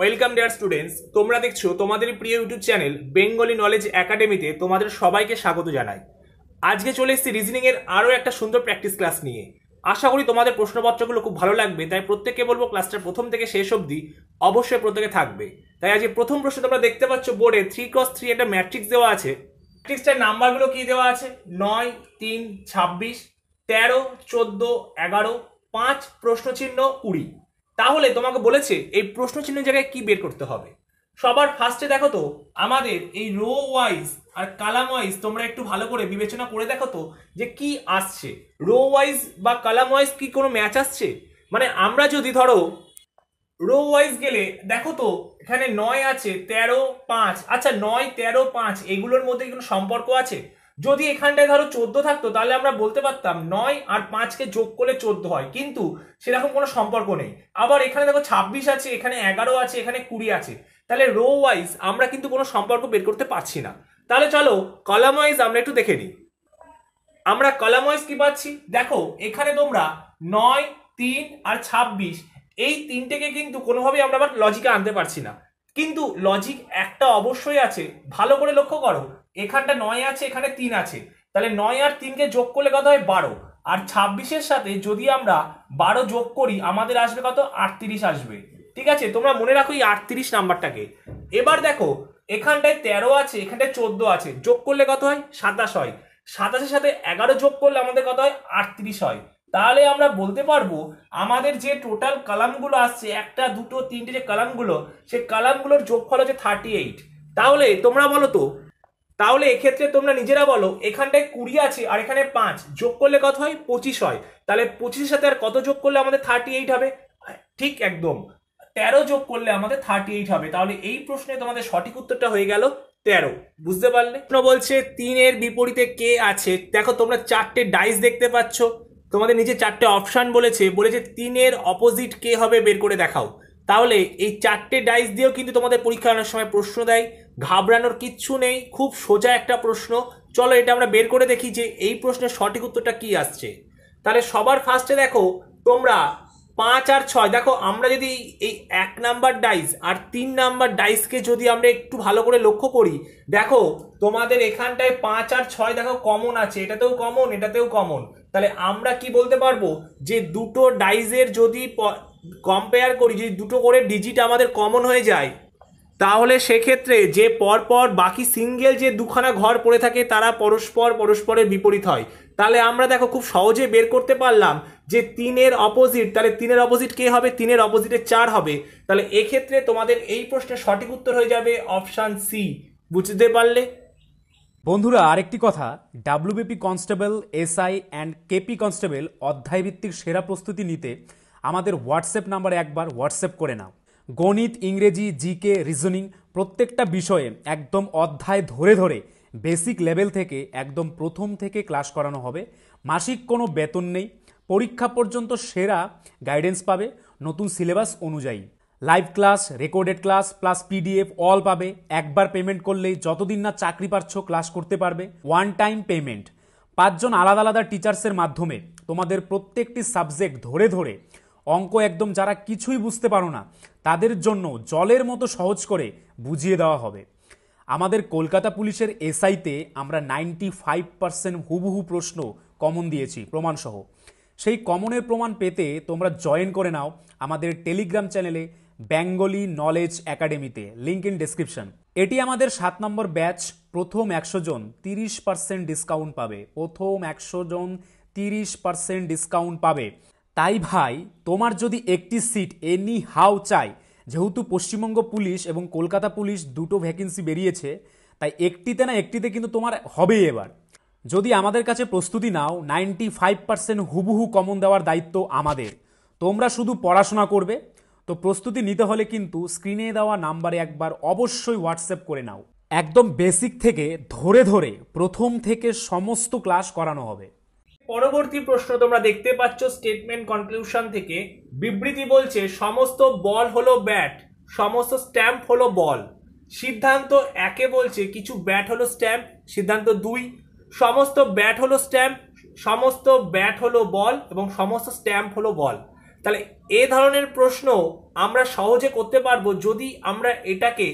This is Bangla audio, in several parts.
ওয়েলকাম ডিয়ার স্টুডেন্টস, তোমরা দেখছো তোমাদের প্রিয় ইউটিউব চ্যানেল বেঙ্গলি নলেজ একাডেমিতে তোমাদের সবাইকে স্বাগত জানাই। আজকে চলে এসেছি রিজনিং এর আরো একটা সুন্দর প্র্যাকটিস ক্লাস নিয়ে। আশা করি তোমাদের প্রশ্নপত্রগুলো খুব ভালো লাগবে, তাই প্রত্যেককে বলবো ক্লাসটা প্রথম থেকে শেষ অবধি অবশ্যই প্রত্যেকে থাকবে। তাই আজকে প্রথম প্রশ্ন তোমরা দেখতে পাচ্ছ বোর্ডে 3x3 একটা ম্যাট্রিক্স দেওয়া আছে। ম্যাট্রিক্সটার নাম্বারগুলো কি দেওয়া আছে? 9, 3, 26, 13, 14, 11, 5 প্রশ্নচিহ্ন 20। তাহলে তোমাকে বলেছে এই প্রশ্ন চিহ্নের জায়গায় কি বের করতে হবে। সবার ফার্স্টে দেখো তো আমাদের এই রো ওয়াইজ আর কালাম ওয়াইজ তোমরা একটু ভালো করে বিবেচনা করে দেখো তো যে কি আসছে। রো ওয়াইজ বা কালাম ওয়াইজ কি কোনো ম্যাচ আসছে? মানে আমরা যদি ধরো রো ওয়াইজ গেলে দেখো তো এখানে 9 আছে, 13, 5। আচ্ছা 9, 13, 5 এগুলোর মধ্যে কোনো সম্পর্ক আছে? যদি এখানটায় ধরো 14 থাকতো তাহলে আমরা বলতে পারতাম 9 আর 5কে যোগ করলে 14 হয়, কিন্তু সেরকম কোনো সম্পর্ক নেই। আবার এখানে দেখো 26 আছে, এখানে 11 আছে, এখানে 20 আছে, তাহলে রো ওয়াইজ আমরা কিন্তু কোনো সম্পর্ক বের করতে পারছি না। তাহলে চলো কলাম ওয়াইজ আমরা একটু দেখে নিই। আমরা কলাম ওয়াইজ কি পাচ্ছি দেখো, এখানে তোমরা 9, 3 আর 26 এই তিনটেকে কিন্তু কোনোভাবেই আমরা আবার লজিকে আনতে পারছি না। কিন্তু লজিক একটা অবশ্যই আছে, ভালো করে লক্ষ্য করো। এখানটা 9 আছে, এখানে 3 আছে, তাহলে 9 আর 3কে যোগ করলে কত হয়? 12। আর 26-এর সাথে যদি আমরা 12 যোগ করি আমাদের আসবে কত? 38 আসবে। ঠিক আছে, তোমরা মনে রাখো এই 38 নাম্বারটাকে। এবার দেখো এখানটায় 13 আছে, এখানটায় 14 আছে, যোগ করলে কত হয়? 27 হয়। 27-এর সাথে 11 যোগ করলে আমাদের কত হয়? 38 হয়। তাহলে আমরা বলতে পারবো আমাদের যে টোটাল কলামগুলো আসছে, 1, 2, 3 যে কলামগুলো, সেই কলামগুলোর যোগফল হচ্ছে 38। তাহলে তোমরা বলো তো, তাহলে এক্ষেত্রে তোমরা নিজেরা বলো এখানটায় 20 আছে আর এখানে 5 যোগ করলে কত হয়? 25 হয়। তাহলে 25-এর সাথে আর কত যোগ করলে আমাদের 38 হবে? ঠিক একদম 13 যোগ করলে আমাদের 38 হবে। তাহলে এই প্রশ্নে তোমাদের সঠিক উত্তরটা হয়ে গেল 13। বুঝতে পারলে? প্রশ্ন বলছে 3 এর বিপরীতে কে আছে। দেখো তোমরা 4টে ডাইস দেখতে পাচ্ছ, তোমাদের নিচে 4টে অপশন বলেছে 3 এর অপোজিট কে হবে বের করে দেখাও। তাহলে এই 4টে ডাইস দিয়েও কিন্তু তোমাদের পরীক্ষা অনেক সময় প্রশ্ন দেয়, ঘাবড়ানোর কিচ্ছু নেই, খুব সোজা একটা প্রশ্ন। চলো এটা আমরা বের করে দেখি যে এই প্রশ্নের সঠিক উত্তরটা কি আসছে। তাহলে সবার ফার্স্টে দেখো তোমরা 5 আর 6, দেখো আমরা যদি এই 1 নাম্বার ডাইস আর 3 নাম্বার ডাইসকে যদি আমরা একটু ভালো করে লক্ষ্য করি, দেখো তোমাদের এখানটায় 5 আর 6 দেখো কমন আছে, এটাতেও কমন, এটাতেও কমন। তাহলে আমরা কি বলতে পারবো যে দুটো ডাইসের যদি কম্পেয়ার করি, যদি দুটো করে ডিজিট আমাদের কমন হয়ে যায়, তাহলে সেক্ষেত্রে যে পরপর বাকি সিঙ্গেল যে দুখানা ঘর পড়ে থাকে তারা পরস্পরের বিপরীত হয়। তাহলে আমরা দেখো খুব সহজে বের করতে পারলাম যে 3 এর অপোজিট, তাহলে 3 এর অপোজিট কে হবে? 3 এর অপোজিটে 4 হবে। তাহলে এক্ষেত্রে তোমাদের এই প্রশ্নের সঠিক উত্তর হয়ে যাবে অপশন সি। বুঝতে পারলে বন্ধুরা? আরেকটি কথা, WBP constable, SI and KP constable অধ্যায়ভিত্তিক সেরা প্রস্তুতি নিতে আমাদের হোয়াটসঅ্যাপ নাম্বারে একবার হোয়াটসঅ্যাপ করে নাও। গণিত, ইংরেজি, জিকে, রিজনিং প্রত্যেকটা বিষয়ে একদম অধ্যায় ধরে ধরে বেসিক লেভেল থেকে একদম প্রথম থেকে ক্লাস করানো হবে। মাসিক কোনো বেতন নেই, পরীক্ষা পর্যন্ত সেরা গাইডেন্স পাবে নতুন সিলেবাস অনুযায়ী। Live class, recorded class plus PDF all পাবে। একবার পেমেন্ট করলেই যতদিন না চাকরি পাচ্ছ ক্লাস করতে পারবে। One time payment. 5 জন আলাদা আলাদা টিচার্সের মাধ্যমে তোমাদের প্রত্যেকটি সাবজেক্ট ধরে ধরে অঙ্ক একদম যারা কিছুই বুঝতে পারো না তাদের জন্য জলের মতো সহজ করে বুঝিয়ে দেওয়া হবে। আমাদের কলকাতা পুলিশের এসআইতে আমরা 95% হুবহু প্রশ্ন কমন দিয়েছি প্রমাণসহ। সেই কমনের প্রমাণ পেতে তোমরা জয়েন করে নাও আমাদের টেলিগ্রাম চ্যানেলে বেঙ্গলি নলেজ একাডেমিতে, লিঙ্ক ইন ডেসক্রিপশন। এটি আমাদের 7 নম্বর ব্যাচ। প্রথম 100 জন 30% ডিসকাউন্ট পাবে। প্রথম 100 জন 30% ডিসকাউন্ট পাবে। তাই ভাই, তোমার যদি একটি সিট এনি হাউ চাই, যেহেতু পশ্চিমবঙ্গ পুলিশ এবং কলকাতা পুলিশ দুটো ভ্যাকেন্সি বেরিয়েছে, তাই একটিতে না একটিতে কিন্তু তোমার হবেই এবার। যদি আমাদের কাছে প্রস্তুতি নাও, 95% হুবহু কমন দেওয়ার দায়িত্ব আমাদের। তোমরা শুধু পড়াশোনা করবে। তো প্রস্তুতি নিতে হলে কিন্তু স্ক্রিনে দেওয়া নাম্বারে একবার অবশ্যই হোয়াটসঅ্যাপ করে নাও। একদম বেসিক থেকে ধরে ধরে প্রথম থেকে সমস্ত ক্লাস করানো হবে। পরবর্তী প্রশ্ন তোমরা দেখতে পাচ্ছ স্টেটমেন্ট কনক্লুশন থেকে বিবৃতি বলছে সমস্ত বল হলো ব্যাট, সমস্ত স্ট্যাম্প হলো বল। সিদ্ধান্ত 1 বলছে কিছু ব্যাট হলো স্ট্যাম্প। সিদ্ধান্ত 2 সমস্ত ব্যাট হলো স্ট্যাম্প, সমস্ত ব্যাট হলো বল এবং সমস্ত স্ট্যাম্প হলো বল। তাহলে এ ধরনের প্রশ্ন আমরা সহজে করতে পারবো যদি আমরা এটাকে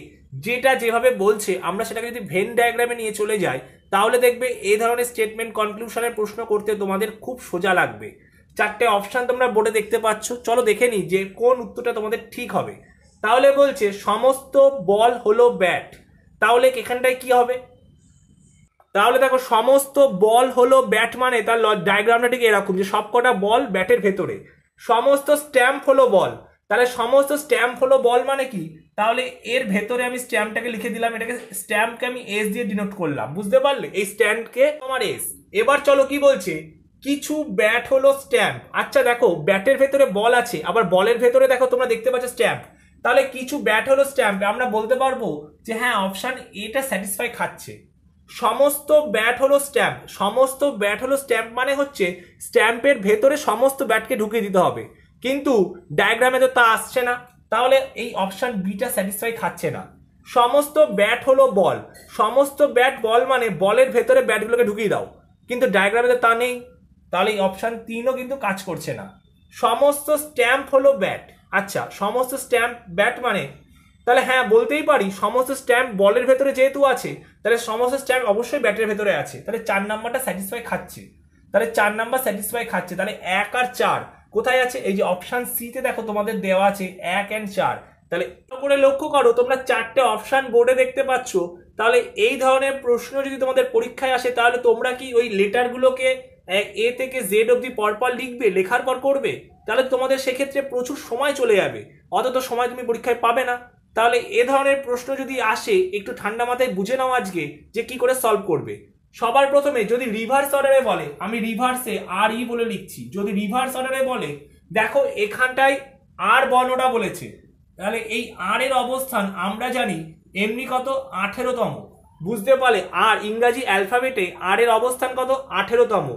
যেটা যেভাবে বলছে আমরা সেটাকে যদি ভেন ডায়াগ্রামে নিয়ে চলে যাই, তাহলে দেখবে এই ধরনের স্টেটমেন্ট কনক্লুশনের প্রশ্ন করতে তোমাদের খুব সোজা লাগবে। চারটে অপশান তোমরা বোর্ডে দেখতে পাচ্ছ, চলো দেখে নিই যে কোন উত্তরটা তোমাদের ঠিক হবে। তাহলে বলছে সমস্ত বল হলো ব্যাট, তাহলে এখানটায় কি হবে? তাহলে দেখো সমস্ত বল হলো ব্যাট মানে তার ডায়াগ্রামটা ঠিক এরকম যে সবকটা বল ব্যাটের ভেতরে। সমস্ত স্ট্যাম্প হলো বল, তাহলে সমস্ত স্ট্যাম্প হলো বল মানে কি? তাহলে এর ভেতরে আমি স্ট্যাম্পটাকে লিখে দিলাম, এটাকে স্ট্যাম্পকে আমি এস দিয়ে ডিনোট করলাম, বুঝতে পারলে? এই স্ট্যাম্পকে আমার এস। এবার চলো কি বলছে, কিছু ব্যাট হলো স্ট্যাম্প। আচ্ছা দেখো ব্যাটের ভেতরে বল আছে, আবার বলের ভেতরে দেখো তোমরা দেখতে পাচ্ছ স্ট্যাম্প, তাহলে কিছু ব্যাট হলো স্ট্যাম্প। আমরা বলতে পারবো যে হ্যাঁ অপশন এটা স্যাটিসফাই খাচ্ছে। সমস্ত ব্যাট হলো স্ট্যাম্প, সমস্ত ব্যাট হলো স্ট্যাম্প মানে হচ্ছে স্ট্যাম্পের ভেতরে সমস্ত ব্যাটকে ঢুকিয়ে দিতে হবে, কিন্তু ডায়াগ্রামে তো তা আসছে না, তাহলে এই অপশন বিটা স্যাটিসফাই খাচ্ছে না। সমস্ত ব্যাট হলো বল, সমস্ত ব্যাট বল মানে বলের ভেতরে ব্যাটগুলোকে ঢুকিয়ে দাও, কিন্তু ডায়াগ্রামে তো তা নেই, তাহলে এই অপশন 3ও কিন্তু কাজ করছে না। সমস্ত স্ট্যাম্প হলো ব্যাট, আচ্ছা সমস্ত স্ট্যাম্প ব্যাট মানে তাহলে হ্যাঁ বলতেই পারি সমস্ত স্ট্যাম্প বলের ভেতরে যেহেতু আছে তাহলে সমস্ত স্ট্যাম্প অবশ্যই ব্যাটের ভেতরে আছে, তাহলে 4 নাম্বারটা স্যাটিসফাই খাচ্ছে। তাহলে 4 নাম্বার স্যাটিসফাই খাচ্ছে, তাহলে 1 আর 4 কোথায় আছে? এই যে অপশন সি তে দেখো তোমাদের দেওয়া আছে 1 and 4। তাহলে করে লক্ষ্য করো তোমরা 4টে অপশন বোর্ডে দেখতে পাচ্ছ। তাহলে এই ধরনের প্রশ্ন যদি তোমাদের পরীক্ষায় আসে তাহলে তোমরা কি ওই লেটারগুলোকে এ থেকে জেড অবধি পরপর লিখবে, লেখার পর করবে? তাহলে তোমাদের সেক্ষেত্রে প্রচুর সময় চলে যাবে, অত সময় তুমি পরীক্ষায় পাবে না। তাহলে এ ধরনের প্রশ্ন যদি আসে একটু ঠান্ডা মাথায় বুঝে নাও আজকে যে কি করে সলভ করবে। সবার প্রথমে যদি রিভার্স অর্ডারে বলে, আমি রিভার্সে আর ই বলে লিখছি, যদি রিভার্স অর্ডারে বলে দেখো এখানটায় আর বর্ণটা বলেছে, তাহলে এই আর এর অবস্থান আমরা জানি এমনি কত 18তম, বুঝতে পারলে? আর ইংরাজি অ্যালফাবেটে আর এর অবস্থান কত 18তম।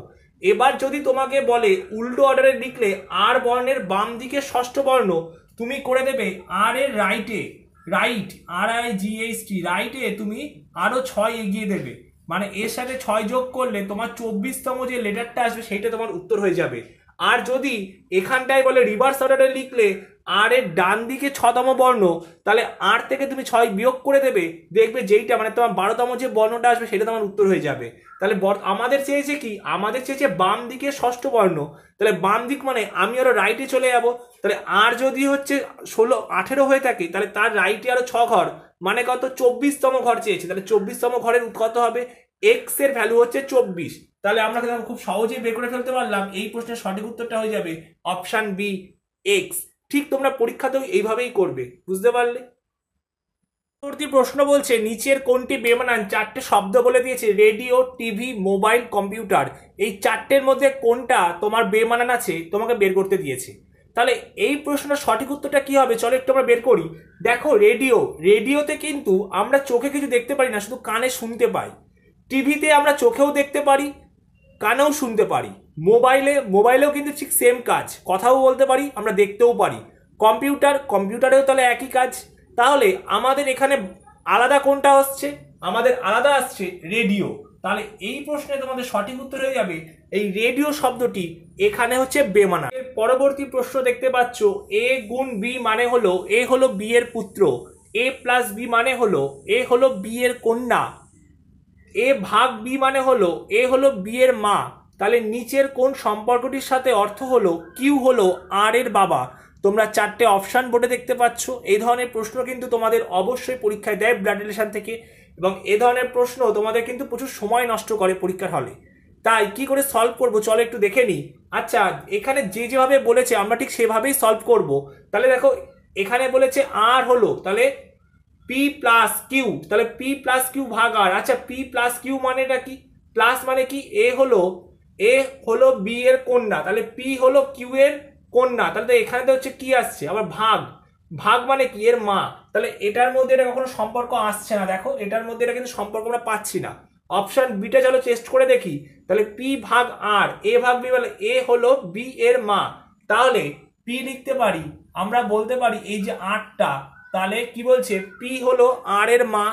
এবার যদি তোমাকে বলে উল্টো অর্ডারে লিখলে আর বর্ণের বাম দিকে ষষ্ঠ বর্ণ, তুমি করে দেবে আর এর রাইটে, রাইট RIGHT রাইটে তুমি আরো 6 এগিয়ে দেবে, মানে এর সাথে 6 যোগ করলে তোমার 24তম যে লেটারটা আসবে সেইটা তোমার উত্তর হয়ে যাবে। আর যদি এখানটায় বলে রিভার্স অর্ডারে লিখলে আর এর ডান দিকে 6তম বর্ণ, তাহলে আর থেকে তুমি 6 বিয়োগ করে দেবে, দেখবে যেইটা মানে তোমার 12তম যে বর্ণটা আসবে সেটা তোমার উত্তর হয়ে যাবে। তাহলে আমাদের চেয়েছে কি? আমাদের চেয়েছে বাম দিকে ষষ্ঠ বর্ণ, তাহলে বাম দিক মানে আমি আরো রাইটে চলে যাব, তাহলে আর যদি হচ্ছে 18 হয়ে থাকে তাহলে তার রাইটে আরো 6 ঘর, মানে কত? 24তম ঘর চেয়েছে, তাহলে 24তম ঘরের কত হবে? এক্স এর ভ্যালু হচ্ছে 24। তাহলে আমরা খুব সহজেই বের করে ফেলতে পারলাম, এই প্রশ্নের সঠিক উত্তরটা হয়ে যাবে অপশন বি এক্স। ঠিক তোমরা পরীক্ষাতেও এইভাবেই করবে, বুঝতে পারলে? পরবর্তী প্রশ্ন বলছে নিচের কোনটি বেমানান? 4টে শব্দ বলে দিয়েছে, রেডিও, টিভি, মোবাইল, কম্পিউটার। এই 4টের মধ্যে কোনটা তোমার বেমানান আছে তোমাকে বের করতে দিয়েছে। তাহলে এই প্রশ্নের সঠিক উত্তরটা কি হবে চলো একটু আমরা বের করি। দেখো রেডিও, রেডিওতে কিন্তু আমরা চোখে কিছু দেখতে পারি না, শুধু কানে শুনতে পাই। টিভিতে আমরা চোখেও দেখতে পারি, কানেও শুনতে পারি। মোবাইলেও কিন্তু ঠিক সেম কাজ, কথাও বলতে পারি, আমরা দেখতেও পারি। কম্পিউটারেও তাহলে একই কাজ। তাহলে আমাদের এখানে আলাদা কোনটা আসছে? আমাদের আলাদা আসছে রেডিও। তাহলে এই প্রশ্নে তোমাদের সঠিক উত্তর হয়ে যাবে এই রেডিও শব্দটি এখানে হচ্ছে বেমানান। পরবর্তী প্রশ্ন দেখতে পাচ্ছ, এ গুণ বি মানে হলো এ হলো বি এর পুত্র, এ প্লাস বি মানে হলো এ হলো বি এর কন্যা, এ ভাগ বি মানে হলো এ হলো বি এর মা। তাহলে নিচের কোন সম্পর্কটির সাথে অর্থ হলো কিউ হলো আর এর বাবা? তোমরা 4টে অপশন বোর্ডে দেখতে পাচ্ছ। এই ধরনের প্রশ্ন কিন্তু তোমাদের অবশ্যই পরীক্ষায় দেয় ব্লাড রিলেশন থেকে, এবং এ ধরনের প্রশ্ন তোমাদের কিন্তু প্রচুর সময় নষ্ট করে পরীক্ষার হলে। তাই কি করে সলভ করবো চলো একটু দেখে নিই। আচ্ছা এখানে যেভাবে বলেছে আমরা ঠিক সেভাবেই সলভ করব। তাহলে দেখো এখানে বলেছে আর হলো, তাহলে পি প্লাস কিউ, তাহলে পি প্লাস কিউ ভাগ আর। আচ্ছা পি প্লাস কিউ মানেটা কি? প্লাস মানে কি? এ হলো বি এর কন্যা, তাহলে পি হলো কিউ এর কন্যা, তাহলে তো এখানে তো হচ্ছে কি আসছে আবার ভাগ, ভাগ মানে কি? এর মা। তাহলে এটার মধ্যে এটা কখনো সম্পর্ক আসছে না, দেখো এটার মধ্যে এটা কিন্তু সম্পর্ক আমরা পাচ্ছি না। অপশন বিটা চলো টেস্ট করে দেখি। তাহলে পি ভাগ আর, এ ভাগ বি, বলে এ হলো বি এর মা, তাহলে পি লিখতে পারি, আমরা বলতে পারি এই যে 8টা, তাহলে কি বলছে? পি হলো আর এর মা,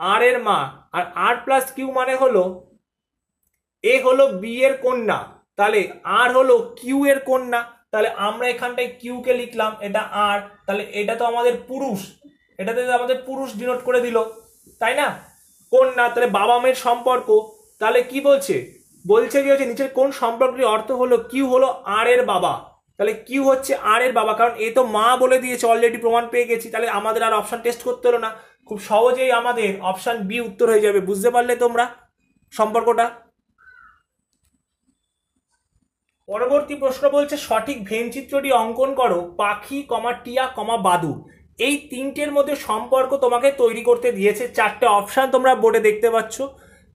আর এর মা, আর আর প্লাস কিউ মানে হলো এ হলো বি এর কন্যা, তাহলে আর হলো কিউ এর কন্যা। তাহলে আমরা এখানটায় কিউ কে লিখলাম, এটা আর, তাহলে এটা তো আমাদের পুরুষ, এটাতে আমাদের পুরুষ ডিনোট করে দিল, তাই না? কন্যা, তাহলে বাবা মেয়ের সম্পর্ক, তাহলে কি বলছে কি হচ্ছে নিচের কোন সম্পর্কের অর্থ হলো কিউ হলো আর এর বাবা, তাহলে কিউ হচ্ছে আর এর বাবা, কারণ এ তো মা বলে দিয়েছে, অলরেডি প্রমাণ পেয়ে গেছি, তাহলে আমাদের আর অপশন টেস্ট করতে হলো না, খুব সহজেই আমাদের অপশন বি উত্তর হয়ে যাবে। বুঝতে পারলে তোমরা সম্পর্কটা? পরবর্তী প্রশ্ন বলছে সঠিক ভেন চিত্রটি অঙ্কন করো, পাখি কমা টিয়া কমা বাদুর, এই তিনটের মধ্যে সম্পর্ক তোমাকে তৈরি করতে দিয়েছে। চারটে অপশন তোমরা বোর্ডে দেখতে পাচ্ছ।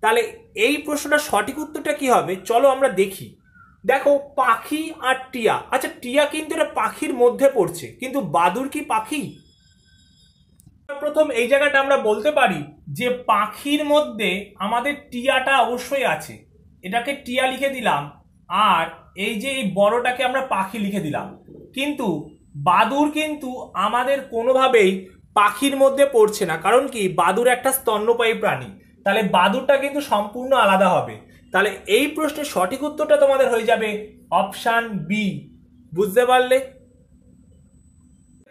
তাহলে এই প্রশ্নটার সঠিক উত্তরটা কি হবে চলো আমরা দেখি। দেখো পাখি আর টিয়া, আচ্ছা টিয়া কিন্তু এটা পাখির মধ্যে পড়ছে, কিন্তু বাদুর কি পাখি? প্রথম এই জায়গাটা আমরা বলতে পারি যে পাখির মধ্যে আমাদের টিয়াটা অবশ্যই আছে, এটাকে টিয়া লিখে দিলাম, আর এই যে এই বড়টাকে আমরা পাখি লিখে দিলাম, কিন্তু বাদুর কিন্তু আমাদের কোনোভাবেই পাখির মধ্যে পড়ছে না, কারণ কি বাদুর একটা স্তন্যপায়ী প্রাণী, তাহলে বাদুরটা কিন্তু সম্পূর্ণ আলাদা হবে। তাহলে এই প্রশ্নের সঠিক উত্তরটা তোমাদের হয়ে যাবে অপশান বি। বুঝতে পারলে?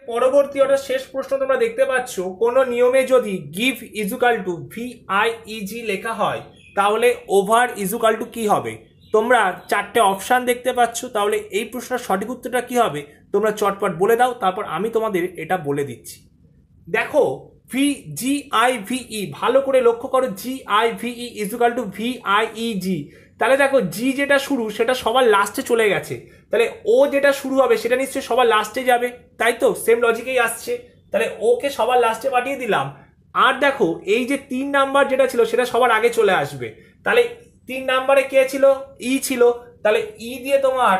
পরবর্তী ওটা শেষ প্রশ্ন তোমরা দেখতে পাচ্ছ, কোন নিয়মে যদি গিভ ইজুকাল টু VIEG লেখা হয় তাহলে ওভার ইজুকাল টু কি হবে? তোমরা চারটে অপশান দেখতে পাচ্ছ, তাহলে এই প্রশ্নের সঠিক উত্তরটা কি হবে তোমরা চটপট বলে দাও, তারপর আমি তোমাদের এটা বলে দিচ্ছি। দেখো GIVE, ভালো করে লক্ষ্য করো, GIVE ইজুকাল টু VIEG, তাহলে দেখো জি যেটা শুরু সেটা সবার লাস্টে চলে গেছে, তাহলে ও যেটা শুরু হবে সেটা নিশ্চয়ই সবার লাস্টে যাবে, তাই তো? সেম লজিকেই আসছে, তাহলে ওকে সবার লাস্টে পাঠিয়ে দিলাম। আর দেখো এই যে 3 নাম্বার যেটা ছিল সেটা সবার আগে চলে আসবে, তাহলে 3 নাম্বারে কে ছিল? ই ছিল, তাহলে ই দিয়ে তোমার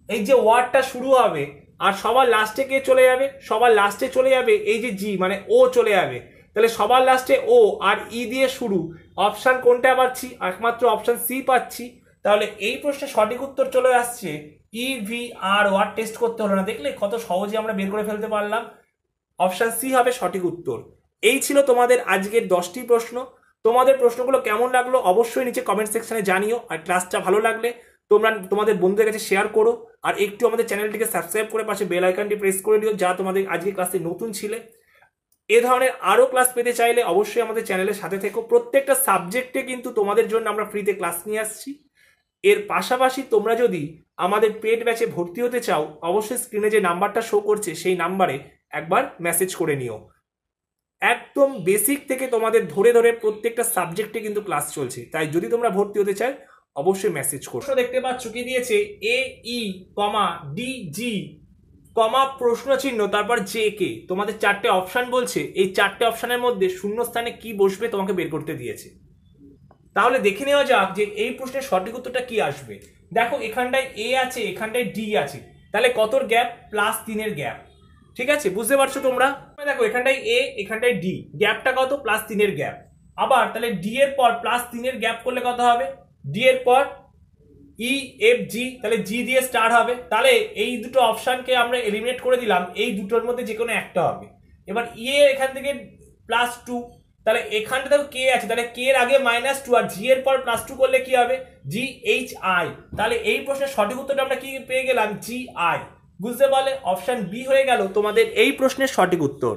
এই যে ওয়ার্ডটা শুরু হবে, আর সবার লাস্টে কে চলে যাবে? সবার লাস্টে চলে যাবে এই যে জি, মানে ও চলে যাবে, তাহলে সবার লাস্টে ও আর ই দিয়ে শুরু। অপশান কোনটা পাচ্ছি? একমাত্র অপশান সি পাচ্ছি। তাহলে এই প্রশ্নের সঠিক উত্তর চলে আসছে EVR, ওয়ার্ড টেস্ট করতে হলো না, দেখলে কত সহজে আমরা বের করে ফেলতে পারলাম। অপশান সি হবে সঠিক উত্তর। এই ছিল তোমাদের আজকের 10টি প্রশ্ন। তোমাদের প্রশ্নগুলো কেমন লাগলো অবশ্যই নিচে কমেন্ট সেকশনে জানিও, আর ক্লাসটা ভালো লাগলে তোমরা তোমাদের বন্ধুদের কাছে শেয়ার করো, আর একটু আমাদের চ্যানেলটিকে সাবস্ক্রাইব করে পাশে বেল আইকনটি প্রেস করে দিও, যা তোমাদের আজকে ক্লাসে নতুন ছিলে। এ ধরনের আরও ক্লাস পেতে চাইলে অবশ্যই আমাদের চ্যানেলের সাথে থেকো। প্রত্যেকটা সাবজেক্টে কিন্তু তোমাদের জন্য আমরা ফ্রিতে ক্লাস নিয়ে আসছি। এর পাশাপাশি তোমরা যদি আমাদের পেড ব্যাচে ভর্তি হতে চাও, অবশ্যই স্ক্রিনে যে নাম্বারটা শো করছে সেই নাম্বারে একবার মেসেজ করে নিও। একদম বেসিক থেকে তোমাদের ধরে ধরে প্রত্যেকটা সাবজেক্টে কিন্তু ক্লাস চলছে, তাই যদি তোমরা ভর্তি হতে চাও অবশ্যই মেসেজ করো। দেখতে পাচ্ছ কি দিয়েছে? AE, DG, প্রশ্ন চিহ্ন, তারপর JK। তোমাদের 4টে অপশন বলছে, এই 4টে অপশনের মধ্যে শূন্যস্থানে কি বসবে তোমাকে বের করতে দিয়েছে। তাহলে দেখে নেওয়া যাক যে এই প্রশ্নের সঠিক উত্তরটা কি আসবে। দেখো এখানটায় A আছে, এখানটায় D আছে, তাহলে কতর গ্যাপ? +3 গ্যাপ। ঠিক আছে, বুঝতে পারছো তোমরা? দেখো এখানটায় A, এখানটায় D, গ্যাপটা কত? +3 গ্যাপ। আবার তাহলে D এর পর +3 গ্যাপ করলে কত হবে? D এর পর EFG, তাহলে G দিয়ে স্টার্ট হবে, তাহলে এই দুটো অপশনকে আমরা এলিমিনেট করে দিলাম, এই দুটোর মধ্যে যে কোনো একটা হবে। এবার এখান থেকে +2, তাহলে এখানটা দেখো কে আছে, তাহলে কে এর আগে -2, আর জি এর পর +2 করলে কি হবে? GHI। তাহলে এই প্রশ্নের সঠিক উত্তরটা আমরা কি পেয়ে গেলাম? GI। বুঝতে পারলে? অপশন বি হয়ে গেল তোমাদের এই প্রশ্নের সঠিক উত্তর।